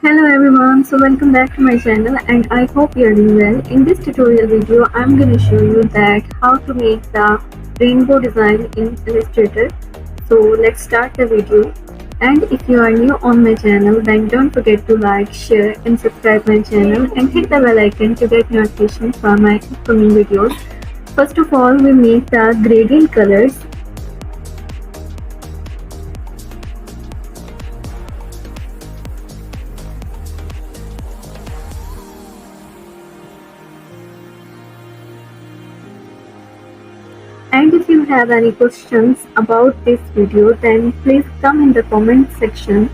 Hello everyone, so welcome back to my channel and I hope you are doing well. In this tutorial video, I'm going to show you that how to make the rainbow design in Illustrator. So let's start the video. And if you are new on my channel, then don't forget to like, share and subscribe my channel and hit the bell icon to get notifications for my upcoming videos. First of all, we make the gradient colors. And if you have any questions about this video, then please come in the comment section.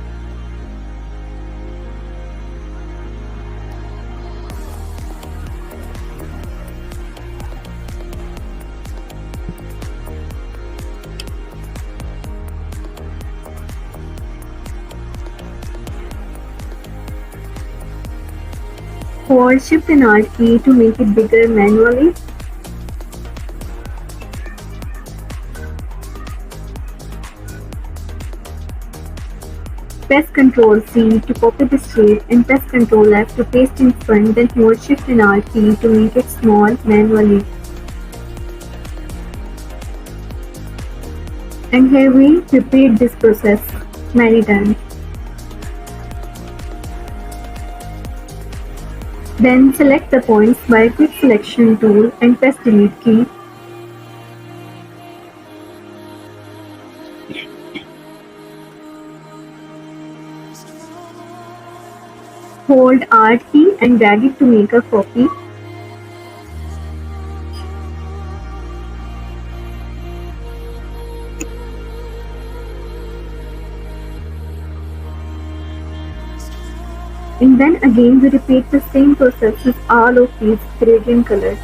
Hold Shift and Alt key to make it bigger manually. Press Ctrl C to copy the shape and press Ctrl F to paste in front, then hold Shift and Alt key to make it small manually. And here we repeat this process many times. Then select the points by quick selection tool and press Delete key. Hold Alt key and drag it to make a copy. And then again we repeat the same process with all of these gradient colors.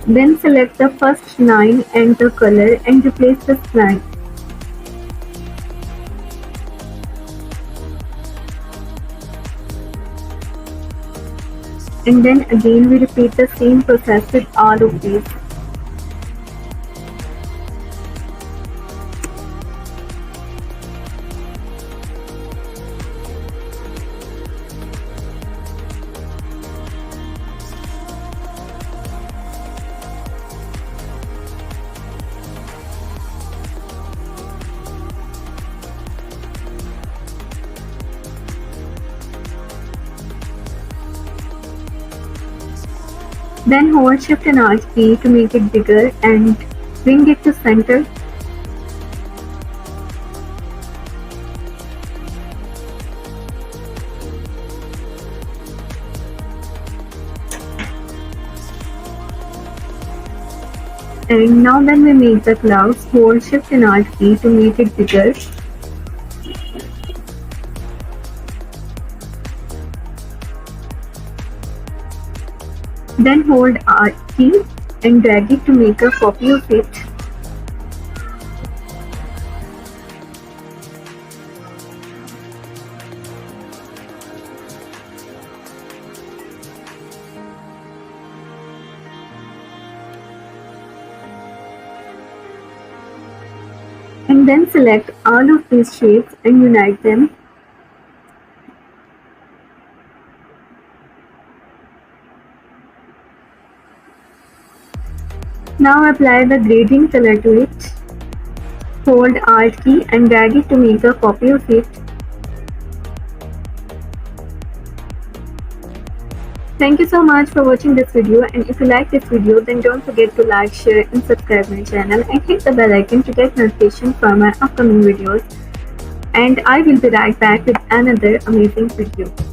Then select the first line and the color and replace this line. And then again we repeat the same process with all of these. Then hold Shift and Alt key to make it bigger and bring it to center. And now when we make the clouds, hold Shift and Alt key to make it bigger. Then hold Alt key and drag it to make a copy of it. And then select all of these shapes and unite them. Now apply the gradient color to it. Hold Alt key and drag it to make a copy of it. Thank you so much for watching this video, and if you like this video then don't forget to like, share and subscribe my channel and hit the bell icon to get notifications for my upcoming videos. And I will be right back with another amazing video.